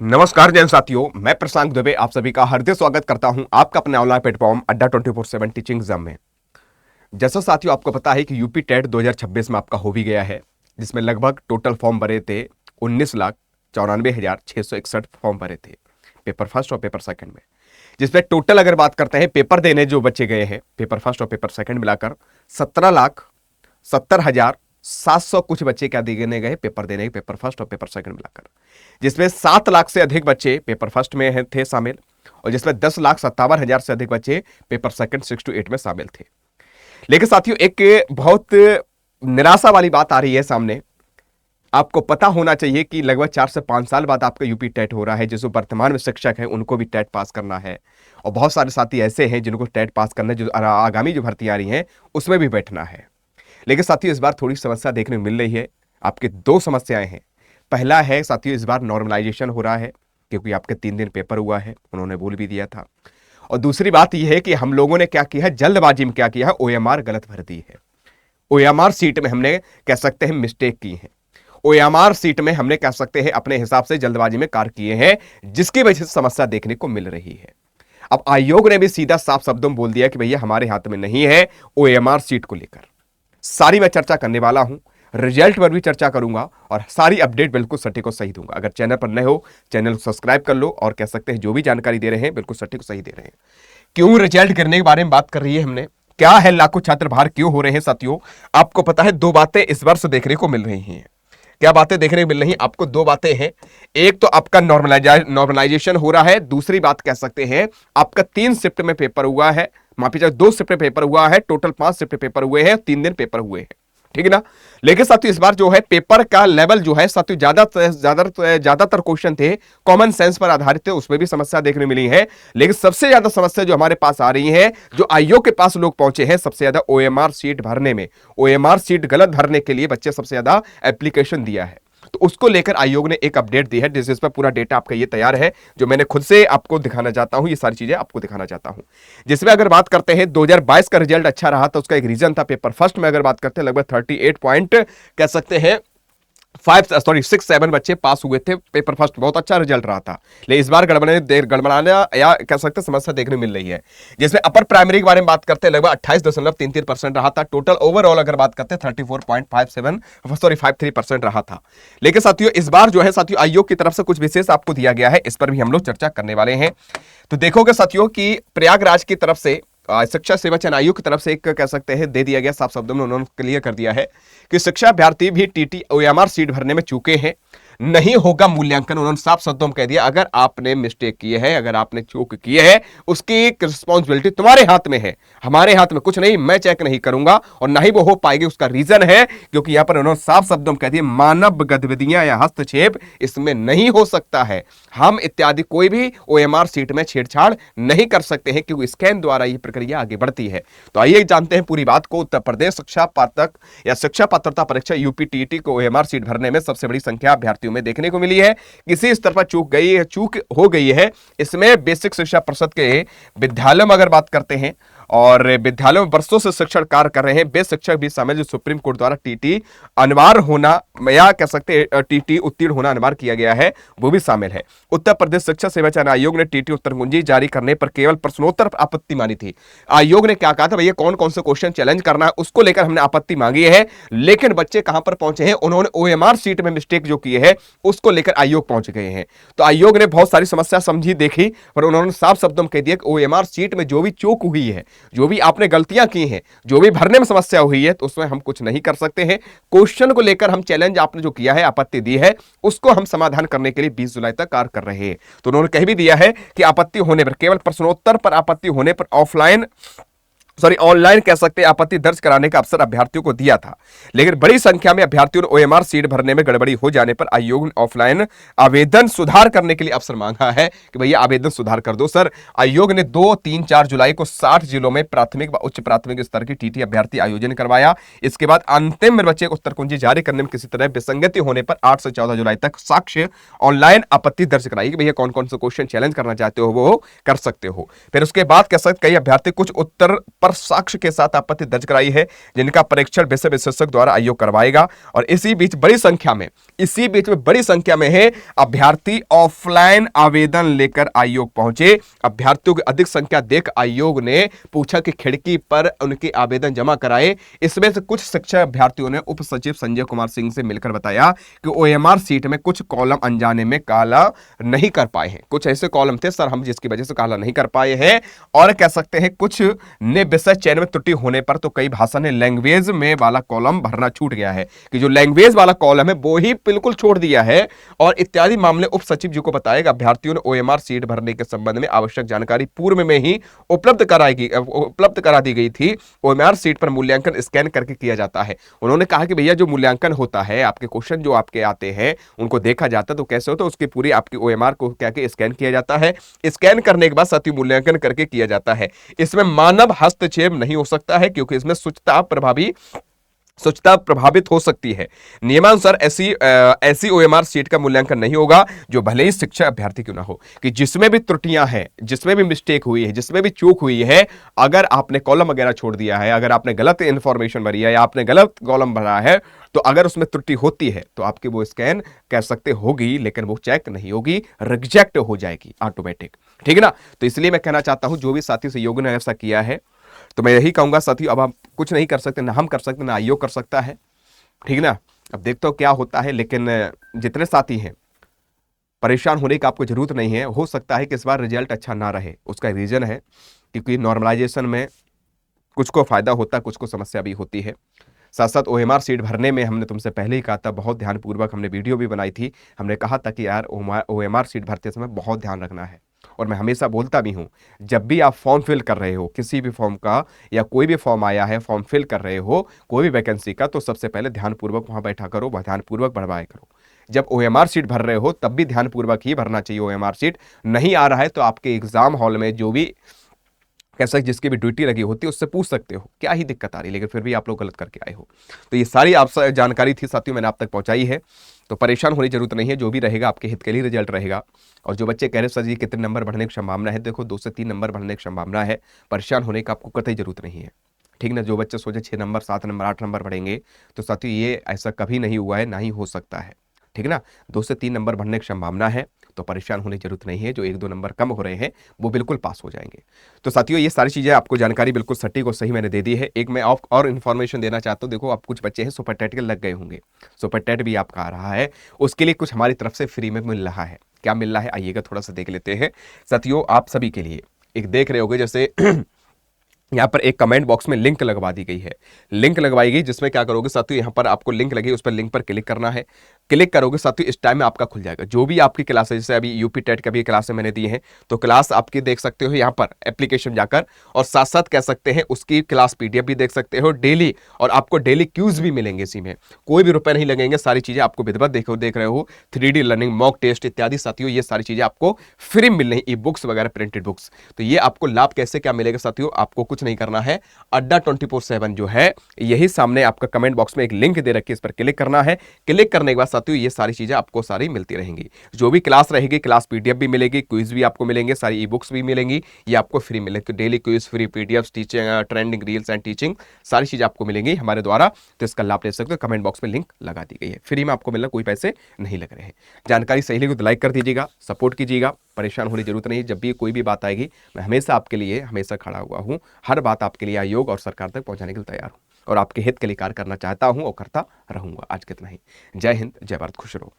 नमस्कार जैन साथियों, मैं प्रशांत दुबे आप सभी का हार्दिक स्वागत करता हूं आपका अपने ऑनलाइन प्लेटफॉर्म अड्डा 24/7 टीचिंग एग्जाम में। जैसा साथियों आपको पता है कि यूपी टेट 2026 में आपका हो भी गया है, जिसमें लगभग टोटल फॉर्म भरे थे 19,94,661 फॉर्म भरे थे पेपर फर्स्ट और पेपर सेकंड में। जिसमें टोटल अगर बात करते हैं पेपर देने जो बच्चे गए हैं पेपर फर्स्ट और पेपर सेकंड मिलाकर 17,70,700 कुछ बच्चे क्या देने गए पेपर देने पेपर फर्स्ट और पेपर सेकंड मिलाकर, जिसमें 7 लाख से अधिक बच्चे पेपर फर्स्ट में थे शामिल और जिसमें 10,57,000 से अधिक बच्चे पेपर सेकंड 6 to 8 में शामिल थे। लेकिन साथियों एक बहुत निराशा वाली बात आ रही है सामने। आपको पता होना चाहिए कि लगभग 4 से 5 साल बाद आपका यूपी टेट हो रहा है। जो वर्तमान में शिक्षक है उनको भी टेट पास करना है और बहुत सारे साथी ऐसे हैं जिनको टेट पास करना है, जो आगामी जो भर्ती आ रही है उसमें भी बैठना है। लेकिन साथियों इस बार थोड़ी समस्या देखने को मिल रही है। आपके 2 समस्याएं हैं। पहला है साथियों इस बार नॉर्मलाइजेशन हो रहा है क्योंकि आपके 3 दिन पेपर हुआ है, उन्होंने बोल भी दिया था। और दूसरी बात यह है कि हम लोगों ने क्या किया है, जल्दबाजी में क्या किया है, ओएमआर गलत भर दी है। ओएमआर सीट में हमने कह सकते हैं मिस्टेक की है। ओएमआर सीट में हमने कह सकते हैं अपने हिसाब से जल्दबाजी में कार्य किए हैं, जिसकी वजह से समस्या देखने को मिल रही है। अब आयोग ने भी सीधा साफ शब्दों में बोल दिया कि भैया हमारे हाथ में नहीं है ओएमआर सीट को लेकर। सारी मैं चर्चा करने वाला हूं, रिजल्ट पर भी चर्चा करूंगा और सारी अपडेट बिल्कुल सटीक और सही दूंगा। अगर चैनल पर नए हो चैनल को सब्सक्राइब कर लो और कह सकते हैं जो भी जानकारी दे रहे हैं बिल्कुल सटीक और सही दे रहे हैं। क्यों रिजल्ट गिरने के बारे में बात कर रही है हमने, क्या है लाखों छात्र बाहर क्यों हो रहे हैं साथियों, आपको पता है 2 बातें इस वर्ष देखने को मिल रही हैं। क्या बातें देखने को मिल रही हैं आपको? 2 बातें हैं। एक तो आपका नॉर्मलाइजेशन हो रहा है, दूसरी बात कह सकते हैं आपका 3 शिफ्ट में पेपर हुआ है, माफी चाहिए 2 शिफ्ट में पेपर हुआ है, टोटल 5 शिफ्ट पेपर हुए हैं, 3 दिन पेपर हुए हैं, ठीक है ना। लेकिन साथियों इस बार जो है पेपर का लेवल जो है साथियों ज्यादातर क्वेश्चन थे कॉमन सेंस पर आधारित थे, उसमें भी समस्या देखने मिली है। लेकिन सबसे ज्यादा समस्या जो हमारे पास आ रही है, जो आयोग के पास लोग पहुंचे हैं सबसे ज्यादा ओएमआर सीट भरने में, ओएमआर सीट गलत भरने के लिए बच्चे सबसे ज्यादा एप्लीकेशन दिया है। तो उसको लेकर आयोग ने एक अपडेट दी है, जिस पर पूरा डेटा आपका ये तैयार है, जो मैंने खुद से आपको दिखाना चाहता हूं। ये सारी चीजें आपको दिखाना चाहता हूं। जिसमें अगर बात करते हैं 2022 का रिजल्ट अच्छा रहा था, उसका एक रीजन था पेपर फर्स्ट में अगर बात करते हैं लगभग 38 पॉइंट कह सकते हैं 6-7 बच्चे पास हुए थे। पेपर फर्स्ट बहुत अच्छा रिजल्ट रहा था। लेकिन इस बार गड़बड़ाने या कह सकते समस्या देखने मिल रही है। जिसमें अपर प्राइमरी के बारे में बात करते हैं लगभग 28.33% रहा था। टोटल ओवरऑल अगर बात करते हैं 34.53% रहा था। लेकिन साथियों इस बार जो है साथियों आयोग की तरफ से कुछ विशेष आपको दिया गया है, इस पर भी हम लोग चर्चा करने वाले हैं। तो देखोगे साथियों कि प्रयागराज की तरफ से शिक्षा सेवा चयन आयोग की तरफ से एक कह सकते हैं दे दिया गया, साफ शब्दों में उन्होंने क्लियर कर दिया है कि शिक्षा अभ्यर्थी भी टीटी ओएमआर सीट भरने में चूके हैं, नहीं होगा मूल्यांकन। उन्होंने साफ शब्दों में कह दिया अगर आपने मिस्टेक किए है, अगर आपने चूक किए है, उसकी रिस्पॉन्सिबिलिटी तुम्हारे हाथ में है, हमारे हाथ में कुछ नहीं। मैं चेक नहीं करूंगा और ना ही वो हो पाएगी। उसका रीजन है क्योंकि यहां पर उन्होंने साफ शब्दों में कह दिया मानव गतिविधियां या हस्तक्षेप इसमें नहीं हो सकता है। हम इत्यादि कोई भी ओएमआर सीट में छेड़छाड़ नहीं कर सकते हैं क्योंकि स्कैन द्वारा यह प्रक्रिया आगे बढ़ती है। तो आइए जानते हैं पूरी बात को। उत्तर प्रदेश शिक्षा पात्रक या शिक्षा पात्रता परीक्षा यूपी टीटी को ओएमआर सीट भरने में सबसे बड़ी संख्या अभ्यर्थियों में देखने को मिली है। किसी स्तर पर चूक हो गई है। इसमें बेसिक शिक्षा परिषद के विद्यालयों में अगर बात करते हैं और विद्यालयों में वर्षों से शिक्षण कार्य कर रहे हैं वे शिक्षक भी शामिल, जो सुप्रीम कोर्ट द्वारा टीटी अनिवार्य होना या कह सकते हैं टीटी उत्तीर्ण होना अनिवार्य किया गया है, वो भी शामिल है। उत्तर प्रदेश शिक्षा सेवा चयन आयोग ने टीटी उत्तर कुंजी जारी करने पर केवल प्रश्नोत्तर आपत्ति मानी थी। आयोग ने क्या कहा था, भैया कौन कौन से क्वेश्चन चैलेंज करना है उसको लेकर हमने आपत्ति मांगी है। लेकिन बच्चे कहां पर पहुंचे हैं, उन्होंने ओएमआर सीट में मिस्टेक जो की है उसको लेकर आयोग पहुंच गए हैं। तो आयोग ने बहुत सारी समस्या समझी देखी, पर उन्होंने साफ शब्दों में कह दिया कि ओएमआर सीट में जो भी चूक हुई है, जो भी आपने गलतियां की हैं, जो भी भरने में समस्या हुई है, तो उसमें हम कुछ नहीं कर सकते हैं। क्वेश्चन को लेकर हम चैलेंज आपने जो किया है, आपत्ति दी है, उसको हम समाधान करने के लिए 20 जुलाई तक कार्य कर रहे हैं। तो उन्होंने कह भी दिया है कि आपत्ति होने पर, केवल प्रश्नोत्तर पर आपत्ति होने पर ऑनलाइन कह सकते हैं आपत्ति दर्ज कराने का अवसर अभ्यर्थियों को दिया था। लेकिन बड़ी संख्या में अभ्यर्थियों ने ओएमआर सीट भरने में गड़बड़ी हो जाने पर आयोग ने ऑफलाइन आवेदन सुधार करने के लिए अवसर मांगा है कि भैया आवेदन सुधार कर दो सर। आयोग ने 2, 3, 4 जुलाई को 60 जिलों में प्राथमिक व उच्च प्राथमिक स्तर की टीटी अभ्यर्थी आयोजन करवाया। इसके बाद अंतिम बच्चे उत्तर कुंजी जारी करने में किसी तरह विसंगति होने पर 8 से 14 जुलाई तक साक्ष्य ऑनलाइन आपत्ति दर्ज कराई कि भैया कौन कौन से क्वेश्चन चैलेंज करना चाहते हो वो कर सकते हो। फिर उसके बाद कह सकते कई अभ्यर्थी कुछ उत्तर पर साक्ष्य के साथ आपत्ति दर्ज कराई है, जिनका परीक्षण विषय विशेषज्ञ द्वारा आयोग करवाएगा। और इसी बीच बड़ी संख्या में है अभ्यर्थी ऑफलाइन आवेदन लेकर आयोग पहुंचे। अभ्यर्थियों की अधिक संख्या देख आयोग ने पूछा कि खिड़की पर उनके आवेदन जमा कराए। इसमें से कुछ शिक्षक अभ्यर्थियों ने उप सचिव संजय कुमार सिंह से मिलकर बताया कि ओएमआर सीट में कुछ कॉलम अनजाने में काला नहीं कर पाए हैं। कुछ ऐसे कॉलम थे सर हम जिसकी वजह से काला नहीं कर पाए हैं, और कह सकते हैं कुछ ने विषय चयन में त्रुटि होने पर तो कई भाषा ने लैंग्वेज में वाला कॉलम भरना छूट गया है, कि जो लैंग्वेज वाला कॉलम है वो ही बिल्कुल छोड़ दिया है। और इत्यादि मामले उप सचिव जी को बताएगा। अभ्यर्थियों ने ओएमआर सीट भरने के संबंध में आवश्यक जानकारी पूर्व में ही उपलब्ध करा दी गई थी। ओएमआर सीट पर मूल्यांकन स्कैन करके किया जाता है। उन्होंने कहा कि भैया जो मूल्यांकन होता है, आपके क्वेश्चन जो आपके आते हैं उनको देखा जाता है, तो कैसे होता है उसकी पूरी आपकी ओएमआर को क्या के स्कैन किया जाता है। स्कैन करने के बाद सत्य मूल्यांकन करके किया जाता है। इसमें मानव हस्तक्षेप नहीं हो सकता है, क्योंकि इसमें स्वच्छता प्रभावित हो सकती है। नियमानुसार ऐसी ओएमआर सीट का मूल्यांकन नहीं होगा जो भले ही शिक्षक अभ्यर्थी क्यों ना हो, कि जिसमें भी त्रुटियां हैं, जिसमें भी मिस्टेक हुई है, जिसमें भी चूक हुई है, अगर आपने कॉलम वगैरह छोड़ दिया है, अगर आपने गलत इंफॉर्मेशन भरी है या आपने गलत कॉलम भरा है, तो अगर उसमें त्रुटि होती है तो आपकी वो स्कैन कह सकते होगी, लेकिन वो चेक नहीं होगी, रिजेक्ट हो जाएगी ऑटोमेटिक। ठीक है ना। तो इसलिए मैं कहना चाहता हूं जो भी साथी सहयोगी ने ऐसा किया है, तो मैं यही कहूंगा साथियों, अब आप कुछ नहीं कर सकते, ना हम कर सकते, ना आयोग कर सकता है। ठीक ना। अब देखते हो क्या होता है, लेकिन जितने साथी हैं परेशान होने की आपको जरूरत नहीं है। हो सकता है कि इस बार रिजल्ट अच्छा ना रहे, उसका रीजन है क्योंकि नॉर्मलाइजेशन में कुछ को फायदा होता है, कुछ को समस्या भी होती है। साथ साथ ओएमआर सीट भरने में हमने तुमसे पहले ही कहा था, बहुत ध्यानपूर्वक हमने वीडियो भी बनाई थी। हमने कहा था कि यार ओएमआर सीट भरते समय बहुत ध्यान रखना है। और मैं हमेशा बोलता भी हूं, जब भी आप फॉर्म फिल कर रहे हो किसी भी फॉर्म का, या कोई भी फॉर्म आया है फॉर्म फिल कर रहे हो कोई भी वैकेंसी का, तो सबसे पहले ध्यानपूर्वक वहां बैठा करो, ध्यानपूर्वक भरवाया करो। जब ओएमआर सीट भर रहे हो तब भी ध्यानपूर्वक ही भरना चाहिए। ओएमआर सीट नहीं आ रहा है तो आपके एग्जाम हॉल में जो भी कैसा जिसकी भी ड्यूटी लगी होती है उससे पूछ सकते हो क्या ही दिक्कत आ रही है, लेकिन फिर भी आप लोग गलत करके आए हो। तो ये सारी आप जानकारी थी साथियों, मैंने आप तक पहुंचाई है। तो परेशान होने की जरूरत नहीं है, जो भी रहेगा आपके हित के लिए रिजल्ट रहेगा। और जो बच्चे कह रहे सर जी कितने नंबर बढ़ने की संभावना है, देखो 2 से 3 नंबर बढ़ने की संभावना है। परेशान होने का आपको कतई जरूरत नहीं है। ठीक ना। जो बच्चे सोचे 6 नंबर 7 नंबर 8 नंबर बढ़ेंगे, तो साथियों ये ऐसा कभी नहीं हुआ है, ना ही हो सकता है। ठीक ना। 2 से 3 नंबर बढ़ने की संभावना है, तो परेशान होने की जरूरत नहीं है। जो 1-2 नंबर कम हो रहे हैं वो बिल्कुल पास हो जाएंगे। तो साथियों ये सारी चीजें आपको जानकारी बिल्कुल सटीक और सही मैंने दे दी है। एक मैं और इन्फॉर्मेशन देना चाहता हूं। देखो आप कुछ बच्चे हैं सुपर टेट के लग गए होंगे, सुपर टेट भी आपका आ रहा है, उसके लिए कुछ हमारी तरफ से फ्री में मिल रहा है। क्या मिल रहा है आइएगा थोड़ा सा देख लेते हैं। साथियों आप सभी के लिए एक देख रहे होगे, जैसे यहाँ पर एक कमेंट बॉक्स में लिंक लगवा दी गई है, लिंक लगवाई गई, जिसमें क्या करोगे साथियों, यहाँ पर आपको लिंक लगी, उस पर लिंक पर क्लिक करना है। क्लिक करोगे साथियों इस टाइम में आपका खुल जाएगा जो भी आपकी क्लास है। जैसे अभी यूपी टेट का भी क्लास मैंने दी है, तो क्लास आपकी देख सकते हो यहाँ पर एप्लीकेशन जाकर, और साथ साथ कह सकते हैं उसकी क्लास पीडीएफ भी देख सकते हो डेली, और आपको डेली क्यूज भी मिलेंगे। इसी में कोई भी रुपए नहीं लगेंगे, सारी चीजें आपको विधिवत देख रहे हो, 3D लर्निंग, मॉक टेस्ट इत्यादि साथियों, ये सारी चीजें आपको फ्री मिल रही, ई बुक्स वगैरह प्रिंटेड बुक्स। तो ये आपको लाभ कैसे क्या मिलेगा साथियों, आपको कुछ नहीं करना है। अड्डा 24/7 जो है यही सामने आपका कमेंट बॉक्स में एक लिंक दे रखी है, इस पर क्लिक करना है। क्लिक करने के बाद साथियों ये सारी चीजें आपको सारी मिलती रहेंगी। जो भी क्लास रहेगी, क्लास पीडीएफ भी मिलेगी, क्विज भी आपको मिलेंगे, सारी ई बुक्स भी मिलेंगी, ये आपको फ्री मिलेगी। Daily quiz, free PDF, teaching, trending reels and teaching, सारी चीजें आपको मिलेंगी हमारे द्वारा। तो इसका लाभ ले सकते हो, कमेंट बॉक्स में लिंक लगा दी गई है, फ्री में आपको मिलना, कोई पैसे नहीं लग रहे हैं। जानकारी सही लगी तो लाइक कर दीजिएगा, सपोर्ट कीजिएगा, परेशान होने की जरूरत नहीं। जब भी कोई भी बात आएगी मैं हमेशा आपके लिए हमेशा खड़ा हुआ हूं, हर बात आपके लिए आयोग और सरकार तक पहुंचाने के लिए तैयार हूं, और आपके हित के लिए कार्य करना चाहता हूं और करता रहूंगा। आज कितना ही। जय हिंद, जय भारत, खुश रहो।